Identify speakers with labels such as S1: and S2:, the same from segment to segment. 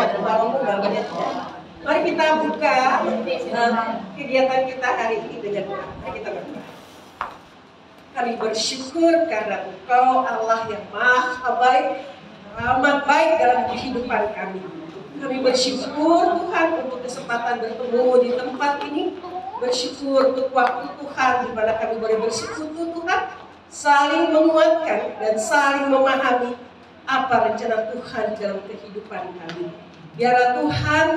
S1: ada balonmu gambarnya. Mari kita buka kegiatan kita hari ini dengan doa. Mari kita berdoa. Kami bersyukur karena Engkau Allah yang Maha Baik, amat baik dalam kehidupan kami. Kami bersyukur Tuhan untuk kesempatan bertemu di tempat ini. Bersyukur untuk waktu Tuhan di mana kami boleh bersekutu Tuhan, saling menguatkan dan saling memahami apa rencana Tuhan dalam kehidupan kami. Biarlah Tuhan,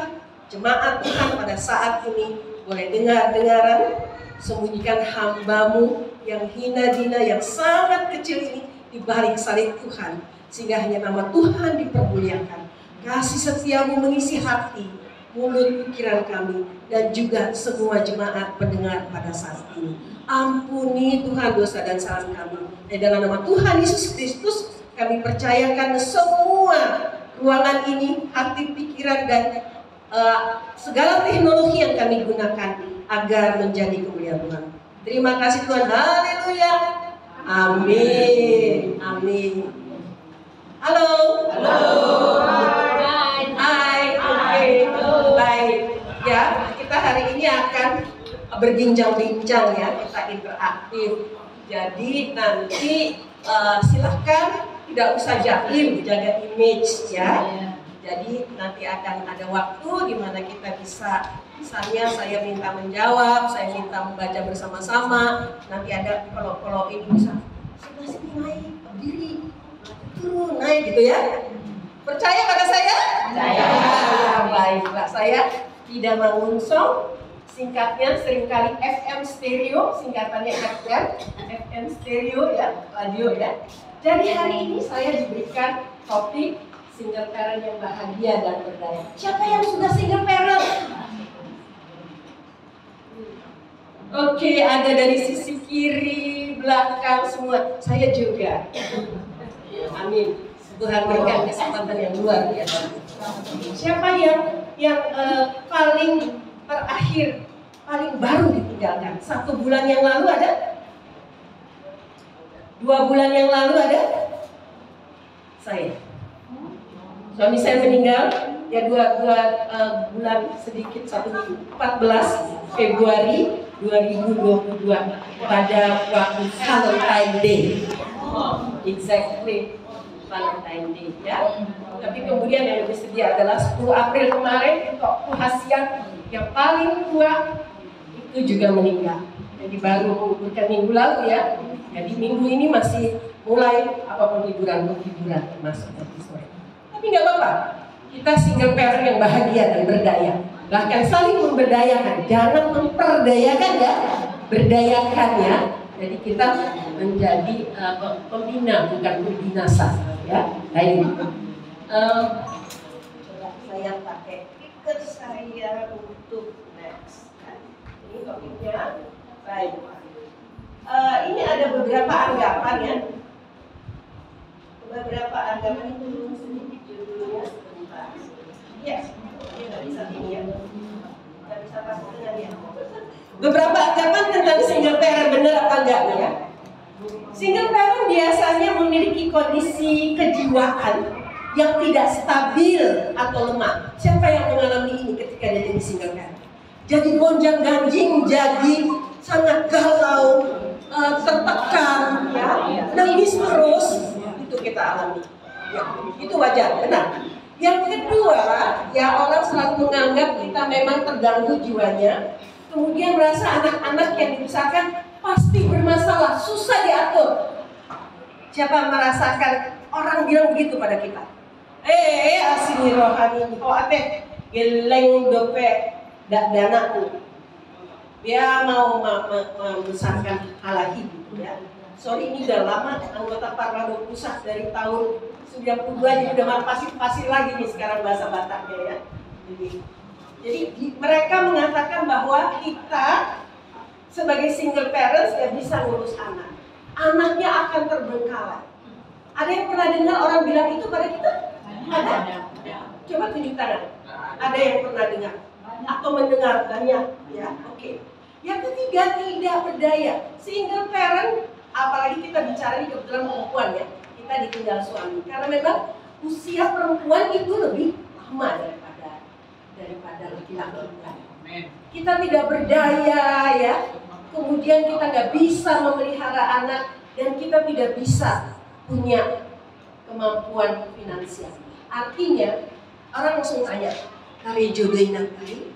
S1: jemaat Tuhan pada saat ini boleh dengar-dengaran, sembunyikan hamba-Mu yang hina-dina, yang sangat kecil ini di balik salib Tuhan, sehingga hanya nama Tuhan dipermuliakan. Kasih setiamu mengisi hati, mulut, pikiran kami, dan juga semua jemaat pendengar pada saat ini. Ampuni Tuhan dosa dan salah kami. Dan dalam nama Tuhan Yesus Kristus, kami percayakan semua ruangan ini, hati, pikiran, dan segala teknologi yang kami gunakan agar menjadi kemuliaan Tuhan. Terima kasih Tuhan. Haleluya. Amin. Amin. Halo. Halo. Hai. Oke. Baik. Ya, kita hari ini akan berbincang-bincang ya, kita interaktif. Jadi nanti silahkan tidak usah jahil, jaga image ya. Jadi nanti akan ada waktu di mana kita bisa, misalnya saya minta menjawab, saya minta membaca bersama-sama. Nanti ada kalau ini bisa sebelah sini naik, berdiri, turun, naik gitu ya. Percaya pada saya? Percaya. Baiklah, saya tidak mengunsong. Singkatnya seringkali FM stereo, singkatannya FM stereo ya, radio ya. Jadi hari ini saya diberikan topik single parent yang bahagia dan berdaya. Siapa yang sudah single parent? Oke, ada dari sisi kiri, belakang semua. Saya juga. Amin. Tuhan berikan kesempatan yang luar biasa. Siapa yang paling terakhir, paling baru ditinggalkan? 1 bulan yang lalu ada? 2 bulan yang lalu ada? Saya. Suami saya meninggal ya 2 bulan sedikit, 1 minggu, 14 Februari 2022 pada waktu Valentine Day. Exactly Valentine Day ya. Tapi kemudian yang lebih sedih adalah 10 April kemarin untuk Hasian yang paling tua itu juga meninggal. Jadi baru menguburkan minggu lalu ya. Jadi minggu ini masih mulai apapun hiburan termasuk episode. Tapi nggak apa-apa, kita single parent yang bahagia dan berdaya. Bahkan saling memberdayakan, jangan memperdayakan ya, berdayakan ya. Jadi kita menjadi pembina bukan pembinasa ya. Baik. Saya pakai stiker saya untuk next. Ini topiknya. Baik. Ini ada beberapa anggapan ya. Beberapa anggapan itu sedikit judulnya sebentar. Ya, ini nggak bisa ini ya. Nggak bisa pasang dengan ya. Beberapa anggapan tentang single parent, benar apa enggak ya? Single parent biasanya memiliki kondisi kejiwaan yang tidak stabil atau lemah. Siapa yang mengalami ini ketika dia jadi single parent? Jadi gonjang-ganjing, jadi sangat galau, tertekan, ya, nangis terus, itu kita alami. Ya, itu wajar, benar. Yang kedua, ya orang selalu menganggap kita memang terganggu jiwanya, kemudian merasa anak-anak yang dibesarkan pasti bermasalah, susah diatur. Siapa merasakan orang bilang begitu pada kita? Asini rohani, ate geleng dope dana tuh. Dia mau membesarkan halahi gitu ya. Sorry, ini udah lama anggota Parlemen Pusat dari tahun 92, jadi udah pasir lagi nih sekarang bahasa Bataknya ya. Jadi mereka mengatakan bahwa kita sebagai single parents gak bisa ngurus anak. Anaknya akan terbengkalai. Ada yang pernah dengar orang bilang itu pada kita? Ada? Coba tunjuk tangan. Ada yang pernah dengar? Atau mendengar banyak? Ya, oke. Yang ketiga, tidak berdaya. Single parent, apalagi kita bicara ini kebetulan perempuan ya, kita ditinggal suami. Karena memang usia perempuan itu lebih lama daripada laki-laki. Kita tidak berdaya ya, kemudian kita nggak bisa memelihara anak, dan kita tidak bisa punya kemampuan finansial. Artinya orang langsung tanya, kari jodohin kali,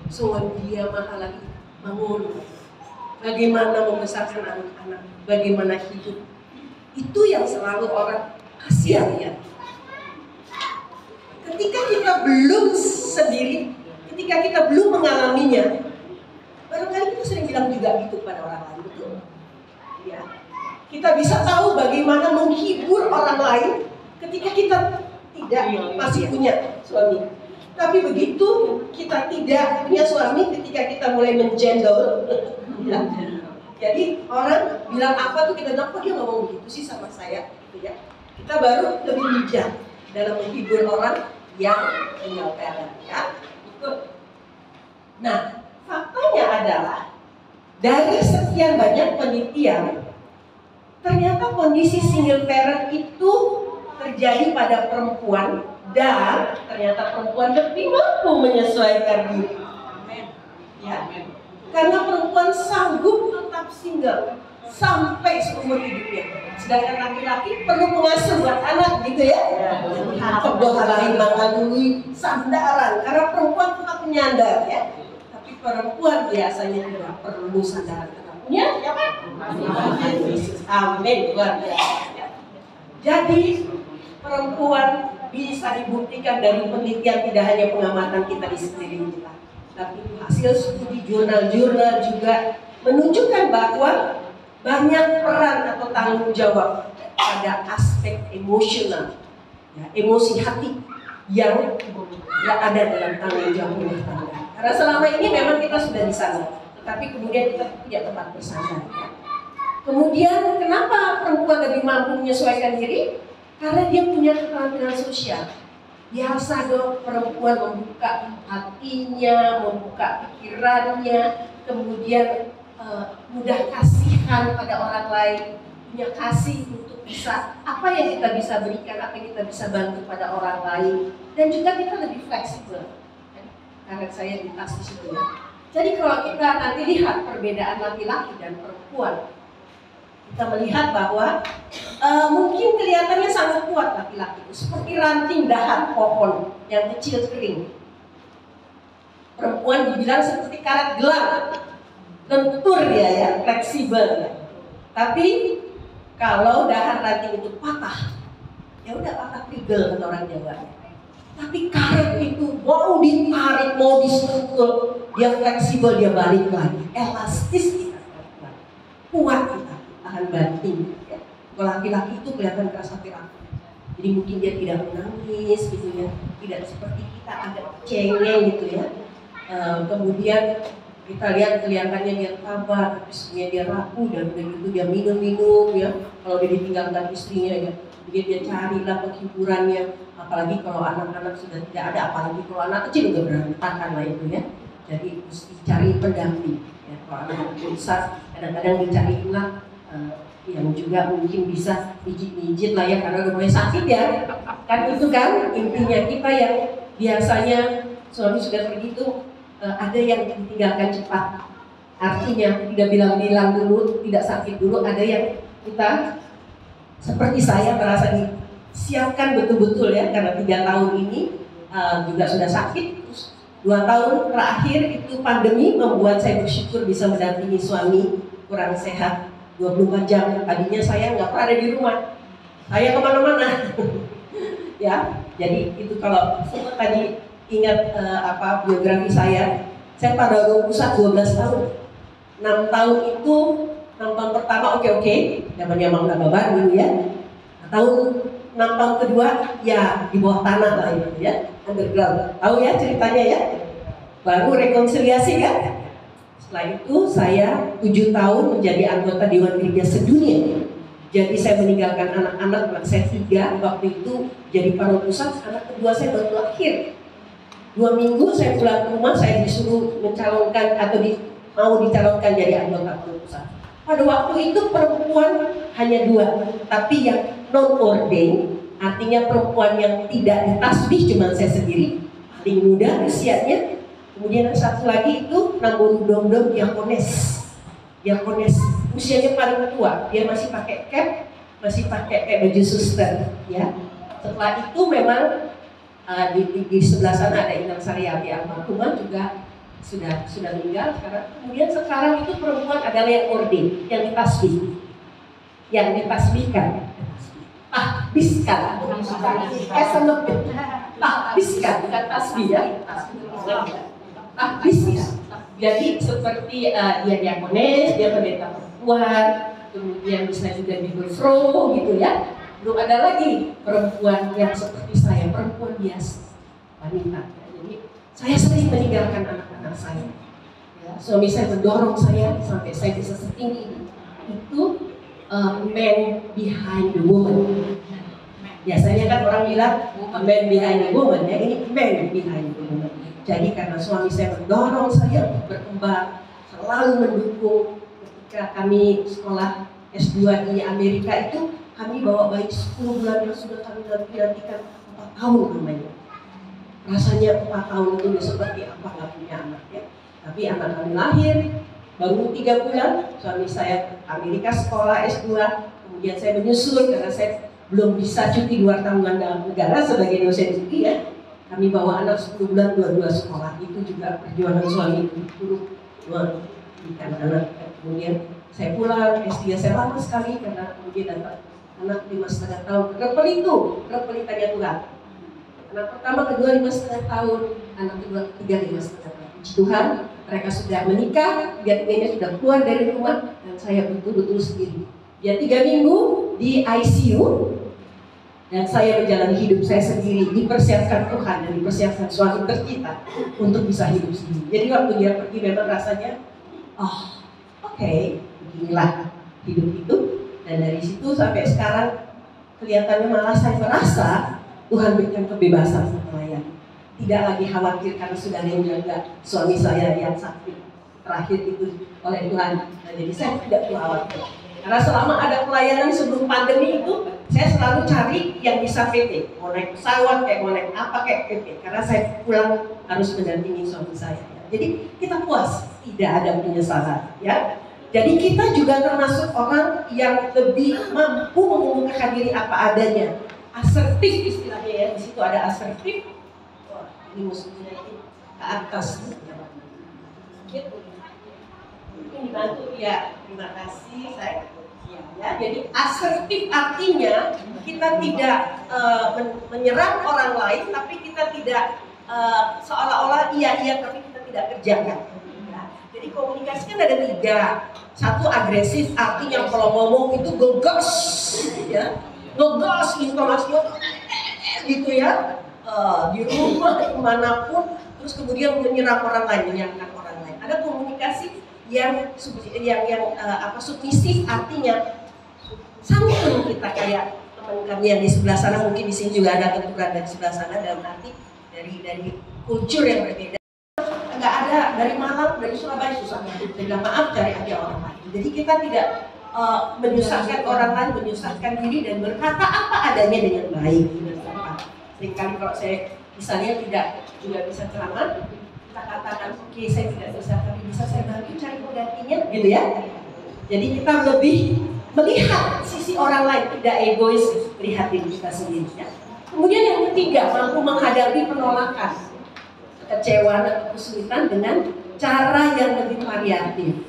S1: soal dia mahal lagi bangun, bagaimana membesarkan anak-anak, bagaimana hidup. Itu yang selalu orang kasihan ya. Ketika kita belum sendiri, ketika kita belum mengalaminya, barangkali kita sering bilang juga gitu pada orang lain, betul? Ya. Kita bisa tahu bagaimana menghibur orang lain ketika kita tidak masih punya suami. Tapi begitu kita tidak punya suami, ketika kita mulai menjendol, ya. Jadi orang bilang apa tuh kita bilang, kok dia ngomong begitu sih sama saya, gitu ya. Kita baru lebih bijak dalam menghibur orang yang single parent, ya. Nah, faktanya adalah dari sekian banyak penelitian, ternyata kondisi single parent itu terjadi pada perempuan, dan ternyata perempuan lebih mampu menyesuaikan diri. Ya. Karena perempuan sanggup tetap single sampai seumur hidupnya. Sedangkan laki-laki perlu pengasuh buat anak gitu ya. Kedoharain mangadului sandaran, karena perempuan tetap menyandar ya. Tapi perempuan biasanya tidak perlu sandaran karena punya siapa? Amin, luar biasa. Jadi perempuan bisa dibuktikan dari penelitian, tidak hanya pengamatan kita di sekeliling kita, tapi hasil studi jurnal-jurnal juga menunjukkan bahwa banyak peran atau tanggung jawab pada aspek emosional, ya, emosi hati yang ada dalam tanggung jawab rumah tangga. Karena selama ini memang kita sudah di sana, tetapi kemudian kita tidak tempat bersandar. Ya. Kemudian kenapa perempuan lebih mampu menyesuaikan diri? Karena dia punya keterampilan sosial. Biasa dong perempuan membuka hatinya, membuka pikirannya, kemudian mudah kasihan pada orang lain, punya kasih untuk bisa apa yang kita bisa berikan, apa yang kita bisa bantu pada orang lain, dan juga kita lebih fleksibel. Karena saya di tas di situ ya. Jadi kalau kita nanti lihat perbedaan laki-laki dan perempuan, kita melihat bahwa mungkin kelihatannya sangat kuat laki-laki itu, seperti ranting dahan pohon yang kecil kering. Perempuan dibilang seperti karet gelang, lentur dia ya, fleksibel. Tapi kalau dahan ranting itu patah, ya udah patah prigel kata orang Jawa. Tapi karet itu mau ditarik, mau disentul, dia fleksibel, dia balik lagi, elastis kita, kuat kita, tahan banting. Ya. Kalau laki-laki itu kelihatan keras hati rapuh. Jadi mungkin dia tidak menangis gitu ya, tidak seperti kita agak cengeng gitu ya. Kemudian kita lihat kelihatannya dia tabah, tapi sebenarnya dia rapuh, dan begitu dia minum ya. Kalau dia ditinggalkan istrinya ya, dia carilah penghiburannya. Apalagi kalau anak-anak sudah tidak ada, apalagi kalau anak kecil udah berantakan lah itu ya. Jadi mesti cari pendamping. Ya, kalau anak besar kadang-kadang dicarilah yang juga mungkin bisa pijit-pijit lah ya, karena udah mulai sakit ya. Kan itu kan intinya kita yang biasanya suami sudah pergi itu ada yang ditinggalkan cepat. Artinya tidak bilang-bilang dulu, tidak sakit dulu. Ada yang kita seperti saya merasa disiapkan betul-betul ya, karena 3 tahun ini juga sudah sakit. Terus 2 tahun terakhir itu pandemi membuat saya bersyukur bisa mendampingi suami kurang sehat 24 jam. Tadinya saya nggak pernah ada di rumah, saya kemana-mana. Ya, jadi itu kalau tadi ingat biografi saya pada pusat 12 tahun. 6 tahun itu, 6 tahun pertama oke, namanya Mang Naba baru ya. Tahun 6 tahun kedua ya di bawah tanah lah itu ya, underground. Tahu ya ceritanya ya. Baru rekonsiliasi kan. Setelah itu saya 7 tahun menjadi anggota Dewan Gereja Sedunia. Jadi saya meninggalkan anak-anak saya 3 waktu itu jadi paruh pusat. Anak kedua saya baru lahir. 2 minggu saya pulang ke rumah, saya disuruh mencalonkan atau mau dicalonkan jadi anggota paruh pusat. Pada waktu itu perempuan hanya 2, tapi yang non ordained Artinya perempuan yang tidak ditasbih cuma saya sendiri, paling muda usianya. Kemudian yang satu lagi itu Namburu Domdom Diakones. Diakones usianya paling tua, dia masih pakai cap, masih pakai kayak baju suster, ya. Setelah itu memang di sebelah sana ada Inang Sariati Almarhumah juga sudah meninggal sekarang. Kemudian sekarang itu perempuan adalah yang ordain, yang ditasbih, yang ditasbihkan, tahbiskan, tahbiskan, bukan tasbih ya, tahbiskan. Jadi seperti dia diakones, dia pendeta perempuan, kemudian bisa juga di Gulfro gitu ya. Belum ada lagi perempuan yang seperti saya, perempuan biasa, wanita. Ya. Jadi saya sering meninggalkan anak-anak saya. Ya, suami saya mendorong saya sampai saya bisa setinggi ini. Itu man behind the woman. Biasanya kan orang bilang man behind the woman, ya ini man behind the woman. Jadi karena suami saya mendorong saya untuk berkembang, selalu mendukung. Ketika kami sekolah S2 di Amerika itu, kami bawa bayi 10 bulan yang sudah kami nantikan 4 tahun namanya. Rasanya 4 tahun itu seperti apa nggak punya anak ya. Tapi anak kami lahir, baru 3 bulan, suami saya ke Amerika sekolah S2, kemudian saya menyusul karena saya belum bisa cuti luar tanggungan dalam negara sebagai dosen cuti ya. Kami bawa anak 10 bulan dua-dua sekolah, itu juga perjuangan suami untuk mendidik anak. Kemudian saya pulang, S3 saya lama sekali karena kemudian dapat anak 5,5 tahun. Repelitannya Tuhan. Anak pertama, kedua 5,5 tahun, anak kedua, ketiga 5,5 tahun. Tuhan, mereka sudah menikah, tiga-tiganya sudah keluar dari rumah, dan saya betul-betul sendiri. Dia 3 minggu di ICU, dan saya menjalani hidup saya sendiri, dipersiapkan Tuhan dan dipersiapkan suami tercinta untuk bisa hidup sendiri. Jadi waktu dia pergi memang rasanya, oke, beginilah hidup itu. Dan dari situ sampai sekarang kelihatannya malah saya merasa Tuhan berikan kebebasan untuk melayani. Tidak lagi khawatir karena sudah ada yang jaga suami saya yang sakit terakhir itu oleh Tuhan. Nah, jadi saya tidak perlu khawatir. Karena selama ada pelayanan sebelum pandemi itu, saya selalu cari yang bisa PT. Mau naik pesawat, kayak mau naik apa kayak PT. Karena saya pulang harus mendampingi suami saya. Jadi kita puas, tidak ada penyesalan. Ya. Jadi kita juga termasuk orang yang lebih mampu mengumumkan diri apa adanya. Asertif istilahnya ya, di situ ada asertif. Wah, ini musuhnya ini ke atas. Gitu. Mungkin dibantu ya, terima kasih saya. Ya, jadi asertif artinya kita tidak menyerang orang lain, tapi kita tidak seolah-olah iya tapi kita tidak kerjakan. Jadi komunikasi kan ada 3. Satu agresif, artinya kalau ngomong itu ngegas, ya, ngegas intonasinya gitu ya, di rumah dimanapun, terus kemudian menyerang orang lain, menyerangkan orang lain. Ada komunikasi yang submisif, artinya santun kita kayak teman kami yang di sebelah sana, mungkin di sini juga ada keturunan dari sebelah sana, dalam arti dari kultur yang berbeda. Nggak ada dari Malang, dari Surabaya susah minta maaf cari aja orang lain. Jadi kita tidak menyusahkan orang lain, menyusahkan diri dan berkata apa adanya dengan baik. Seringkali kalau saya misalnya tidak juga bisa ceramah, kita katakan oke, saya tidak bisa, tapi bisa saya bantu cari penggantinya, gitu ya. Jadi kita lebih melihat sisi orang lain, tidak egois, lihat diri kita sendiri. Ya. Kemudian yang ketiga, mampu menghadapi penolakan, kekecewaan atau kesulitan dengan cara yang lebih variatif.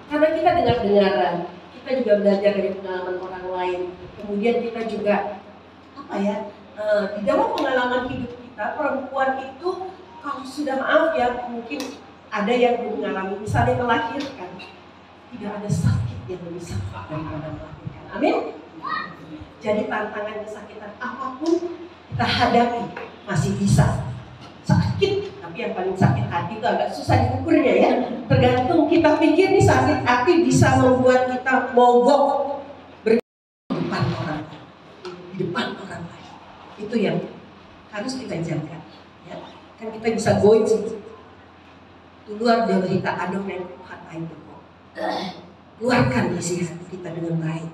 S1: Karena kita dengar-dengaran, kita juga belajar dari pengalaman orang lain. Kemudian kita juga di dalam pengalaman hidup kita, perempuan itu kalau sudah maaf ya, mungkin ada yang mengalami misalnya melahirkan, tidak ada sakit yang lebih sakit daripada melahirkan. Amin. Jadi tantangan kesakitan apapun kita hadapi masih bisa. Sakit, tapi yang paling sakit hati itu agak susah diukurnya ya. Tergantung kita pikir nih sakit hati bisa membuat kita mogok di depan orang lain. Di depan orang lain. Itu yang harus kita jaga. Ya. Kan kita bisa goit keluar dari berita adem yang kata itu. Keluarkan isi hati kita dengan baik.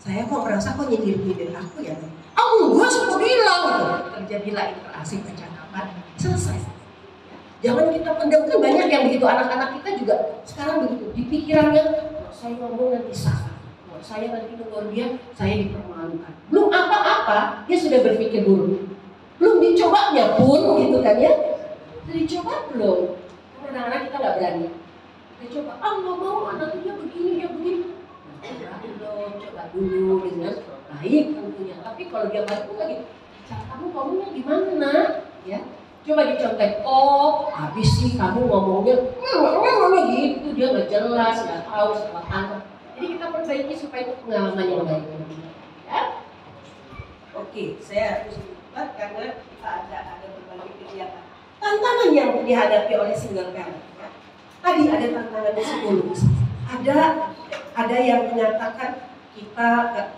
S1: saya kok merasa kok nyindir aku ya. Enggak, semua bilang gitu. Terjadilah interaksi percakapan, selesai. Jangan kita pendam, kan banyak yang begitu, anak-anak kita juga sekarang begitu. Di pikirannya, saya ngomong nanti salah, saya nanti tegur dia, saya dipermalukan. Belum apa-apa, dia sudah berpikir buruk. Belum dicobanya pun gitu kan ya. Sudah dicoba belum? Kadang-kadang kita nggak berani. Kita coba, nggak mau, nanti dia begini, dia begini. Coba dulu dengan baik tentunya. Tapi kalau dia baru lagi, cara kamu ngomongnya gimana? Ya, coba dicontek. Oh, habis sih kamu ngomongnya gitu, dia nggak jelas, nggak tahu, salah tangkap. Jadi kita perbaiki supaya itu pengalaman yang baik. Ya, oke, saya harus cepat karena kita ada berbagai kegiatan. Tantangan yang dihadapi oleh single parent. Ya. Tadi ada tantangan psikologis. Ada yang menyatakan kita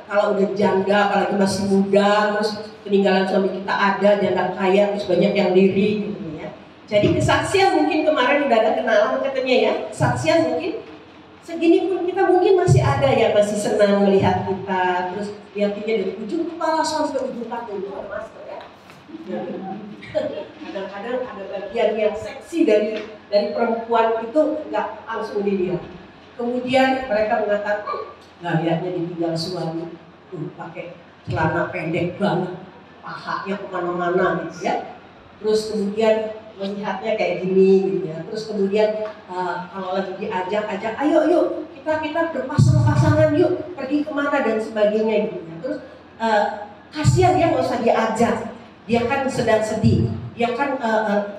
S1: kalau udah janda, apalagi masih muda, terus peninggalan suami kita ada, janda kaya, terus banyak yang lirik gitu ya. Jadi kesaksian mungkin kemarin udah ada kenalan katanya ya, kesaksian mungkin segini pun kita mungkin masih ada yang masih senang melihat kita, terus lihatnya dari ujung kepala sampai ujung kaki itu ada masker ya. Kadang-kadang ada bagian yang seksi dari perempuan itu nggak langsung dilihat. Kemudian mereka mengatakan, nggak lihatnya ditinggal suami, pakai celana pendek banget, pahanya kemana-mana gitu ya. Terus kemudian melihatnya kayak gini gitu ya. Terus kemudian kalau lagi diajak, ayo kita berpasang-pasangan yuk, pergi kemana dan sebagainya gitu ya. Terus kasihan dia nggak usah diajak, dia kan sedang sedih, dia kan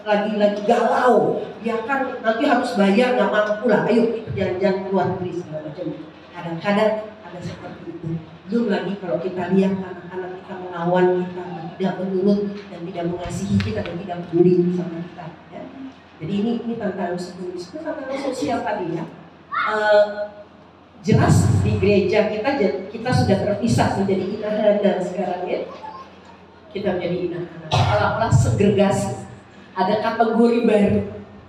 S1: lagi galau, dia kan nanti harus bayar nggak mampu lah, ayo kita jalan-jalan keluar negeri segala macam. Kadang-kadang ada seperti itu. Belum lagi kalau kita lihat anak-anak kita melawan kita, tidak menurut dan tidak mengasihi kita dan tidak peduli sama kita. Ya. Jadi ini tantangan psikologis, itu tantangan sosial tadi ya. Jelas di gereja kita sudah terpisah menjadi inahanda sekarang ya. Kita menjadi inahanda. Seolah-olah segregasi. Ada kategori baru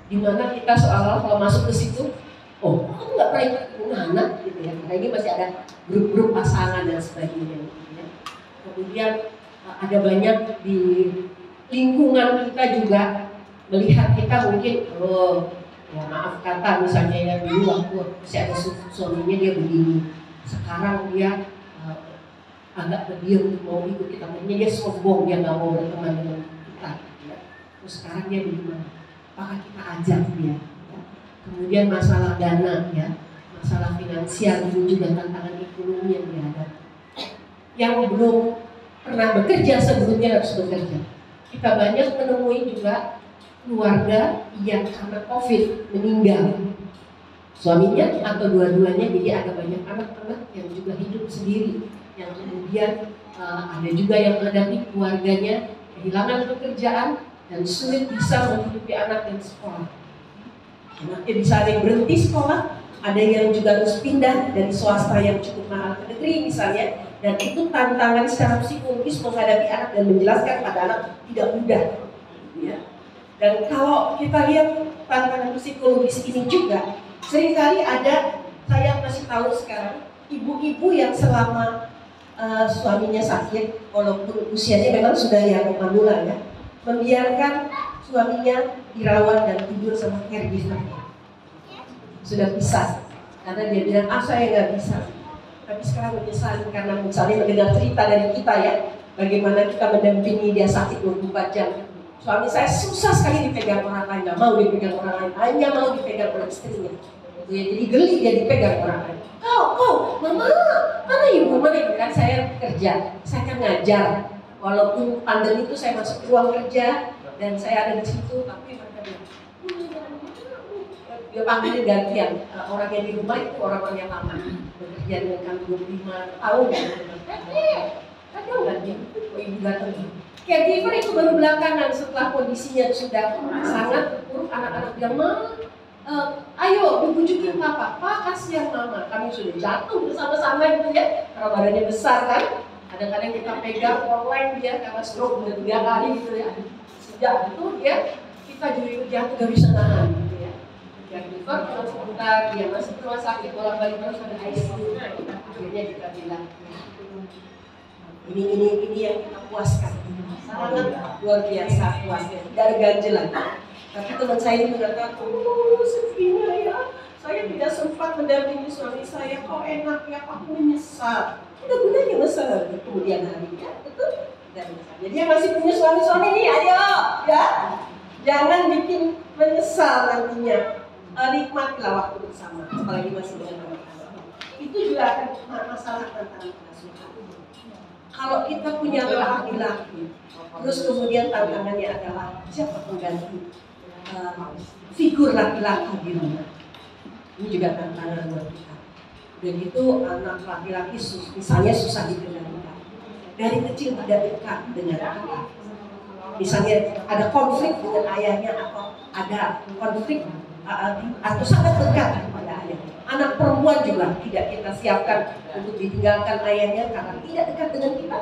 S1: di mana kita seolah-olah kalau masuk ke situ, oh, kamu nggak pernah ikut anak gitu ya. Karena ini masih ada grup-grup pasangan dan sebagainya. Gitu ya. Kemudian ada banyak di lingkungan kita juga melihat kita mungkin, ya maaf kata misalnya yang dulu waktu masih ada suaminya dia begini, sekarang dia agak berdiam mau ikut kita, makanya dia sombong, dia nggak mau berteman dengan kita. Gitu ya. Terus sekarang dia bagaimana? Apakah kita ajak dia? Kemudian masalah dana ya, masalah finansial ini juga tantangan ekonomi yang dihadapi. Yang belum pernah bekerja sebelumnya harus bekerja. Kita banyak menemui juga keluarga yang karena COVID meninggal suaminya atau dua-duanya, jadi ada banyak anak-anak yang juga hidup sendiri, yang kemudian ada juga yang menghadapi keluarganya kehilangan pekerjaan dan sulit bisa menghidupi anak yang sekolah. Anaknya bisa ada yang berhenti sekolah, ada yang juga harus pindah dari swasta yang cukup mahal ke negeri misalnya, dan itu tantangan secara psikologis menghadapi anak dan menjelaskan pada anak tidak mudah. Ya. Dan kalau kita lihat tantangan psikologis ini juga, seringkali ada, saya masih tahu sekarang, ibu-ibu yang selama suaminya sakit, walaupun usianya memang sudah yang manula ya, membiarkan suaminya dirawat dan tidur sama caregiver. Sudah pisah, karena dia bilang, saya nggak bisa. Tapi sekarang menyesal karena misalnya mendengar cerita dari kita ya, bagaimana kita mendampingi dia sakit 24 jam. Suami saya susah sekali dipegang orang lain, nggak mau dipegang orang lain, hanya mau dipegang oleh istrinya. Jadi geli dia dipegang orang lain. Kau, mama, mana ibu kan saya kerja, saya kan ngajar. Walaupun pandemi itu saya masuk ruang kerja dan saya ada di situ, tapi mereka bilang, dia panggilnya gantian. Orang yang di rumah itu orang-orang yang lama bekerja dengan kami 25 tahun. Kadang gantian, ibu datang. Caregiver itu baru belakangan setelah kondisinya sudah sangat buruk, anak-anak bilang, ayo dibujukin papa, kasihan mama, kami sudah jatuh bersama-sama gitu ya, karena badannya besar kan. Kadang-kadang kita pegang online dia karena stroke udah 3 kali gitu ya. Sejak itu dia, kita juga jatuh gak bisa nahan gitu ya. Caregiver kalau sebentar dia masih rumah sakit bolak-balik terus ada ICU, akhirnya kita bilang Ini yang kita puaskan. Sangat luar biasa puasnya, dari ganjelan. Tapi teman saya ini mengatakan, oh sedihnya ya, saya tidak sempat mendampingi suami saya, kok enak ya, aku menyesal. Udah gunanya menyesal kemudian harinya, betul? Jadi yang masih punya suami-suami ini, ayo ya, jangan bikin menyesal nantinya. Nikmatilah waktu bersama, apalagi masih dengan anak-anak. Itu juga akan masalah tantangan pengasuhan. Kalau kita punya laki-laki, terus kemudian tantangannya adalah siapa pengganti figur laki-laki di rumah. Ini juga tantangan buat kita. Dan itu anak laki-laki misalnya susah dikendalikan. Dari kecil tidak dekat dengan kita. Misalnya ada konflik dengan ayahnya atau ada konflik atau sangat dekat kepada ayahnya. Anak perempuan juga tidak kita siapkan untuk ditinggalkan ayahnya karena tidak dekat dengan kita.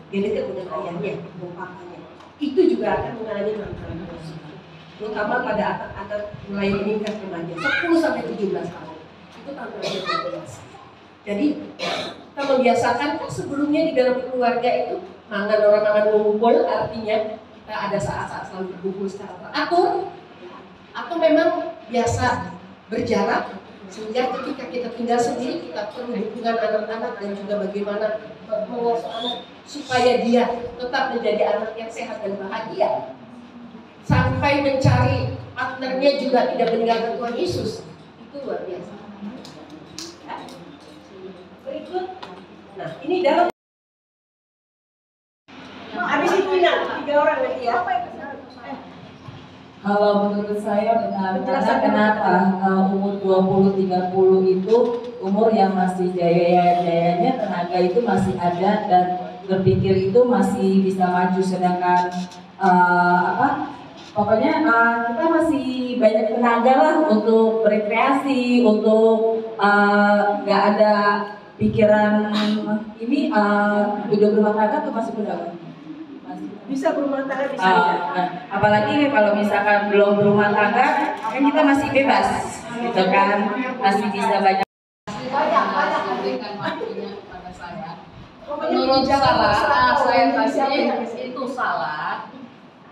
S1: Dia dekat dengan ayahnya, bapaknya. Itu juga akan mengalami tantangan pengasuhan. Terutama pada anak-anak mulai meningkat remaja 10 sampai 17 tahun. Itu tantangannya luar biasa. Jadi kita membiasakan kan sebelumnya di dalam keluarga itu orang mangan ngumpul, artinya kita ada saat-saat selalu berkumpul secara teratur, atau memang biasa berjarak, sehingga ketika kita tinggal sendiri kita perlu dukungan anak-anak dan juga bagaimana mengurus anak supaya dia tetap menjadi anak yang sehat dan bahagia, sampai mencari partnernya juga tidak meninggalkan Tuhan Yesus. Itu luar biasa. Berikut, nah ini dalam habis itu tiga orang lagi ya.
S2: Kalau menurut saya benar, karena kenapa umur 20-30 itu umur yang masih jaya-jayanya, tenaga itu masih ada dan berpikir itu masih bisa maju, sedangkan pokoknya kita masih banyak tenaga lah untuk berrekreasi, untuk nggak ada pikiran ini hidup rumah tangga tuh masih muda.
S1: Bisa berumah tangga bisa
S2: apalagi kalau misalkan belum berumah tangga kan kita masih bebas gitu kan, masih bisa banyak
S3: memberikan waktunya kepada saya. Menurut saya pasti itu salah,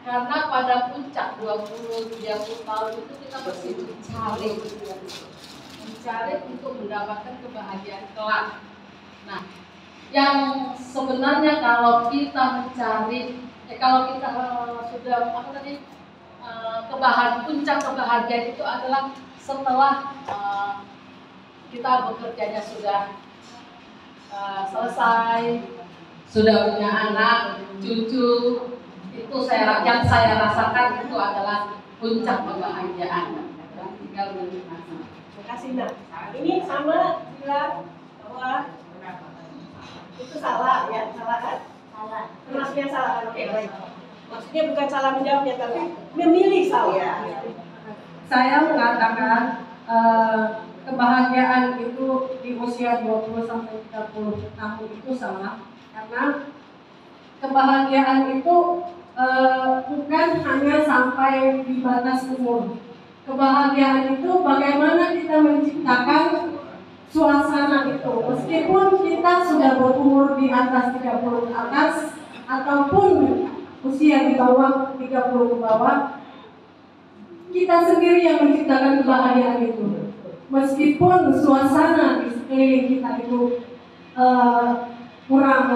S3: karena pada puncak 20-30 tahun itu kita mesti mencari untuk mendapatkan kebahagiaan kelak. Nah, yang sebenarnya kalau kita mencari kalau kita sudah puncak kebahagiaan itu adalah setelah kita bekerjanya sudah selesai, sudah punya anak, cucu, itu yang saya rasakan itu adalah puncak kebahagiaan. Tinggal menikmati.
S1: Terima kasih Mbak. Ini sama bilang bahwa itu salah ya, salah kan? Salah. Maksudnya salah kan? Oke, baik. Maksudnya bukan salah menjawabnya, tapi memilih salah.
S4: Saya mengatakan kebahagiaan itu di usia 20 sampai 30 tahun itu salah, karena kebahagiaan itu bukan hanya sampai di batas umur. Kebahagiaan itu bagaimana kita menciptakan suasana itu, meskipun kita sudah berumur di atas 30 ke atas ataupun usia di bawah 30 ke bawah, kita sendiri yang menciptakan kebahagiaan itu. Meskipun suasana di sekeliling kita itu kurang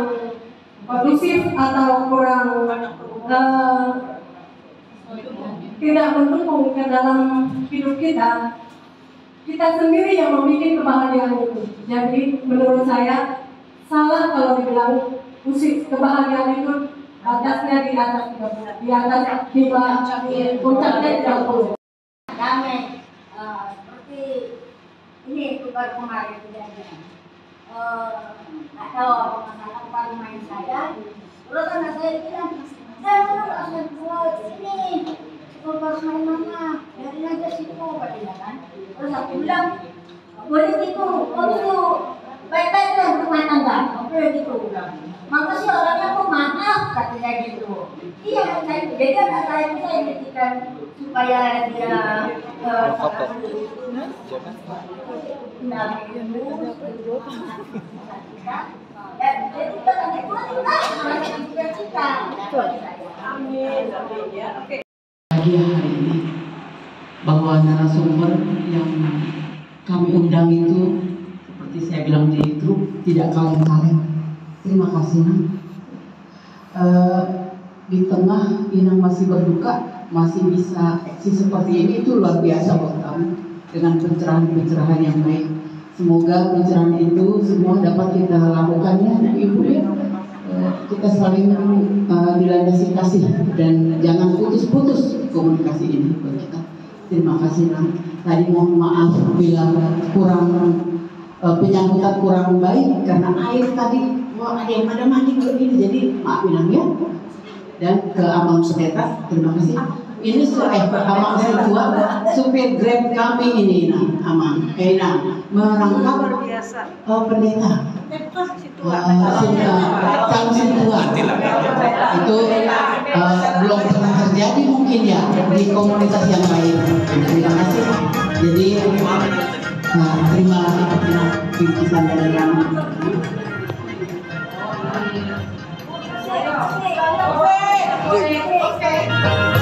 S4: kondusif atau kurang tidak mendukung ke dalam hidup kita, kita sendiri yang membuat kebahagiaan itu. Jadi menurut saya salah kalau dibilang kebahagiaan itu batasnya di atas 30, di atas puncaknya 30.
S5: Damai seperti ini itu baru kemarin kejadian. Nggak tahu apa masalah baru main saya. Terus anak saya bilang, anak keluar sini. Kalau main mana? Biarin aja situ, katanya kan. Terus aku bilang, boleh gitu, itu baik-baik lah rumah tangga, oke gitu. Maka sih orangnya kok maaf, katanya gitu. Iya, jadi anak saya bisa ingatkan supaya dia Ya, jadi juga sampai tua juga merasakan cita-cita.
S1: Amin, amin ya. Oke.
S6: Bahagia hari ini bahwa narasumber yang kami undang itu seperti saya bilang di grup tidak kaleng-kaleng. Terima kasih Nang. Di tengah Inang masih berduka, masih bisa eksis seperti ini, itu luar biasa buat kami dengan pencerahan-pencerahan yang baik. Semoga pencerahan itu semua dapat kita lakukannya, Ibu ya. Kita saling dilandasi kasih dan jangan putus-putus komunikasi ini buat kita. Terima kasih Nang. Tadi mohon maaf bila kurang penyambutan kurang baik karena air tadi ada yang pada mandi begini, jadi maafin Nang ya. Dan ke Amang Pendeta, terima kasih. Ini Amang Setua, supir Grab kami ini Nang, Amang, Nang, merangkap pendeta. Kang Setua itu belum pernah terjadi mungkin ya di komunitas yang lain. Terima kasih. Jadi terima bingkisan dari kami.
S1: Oke.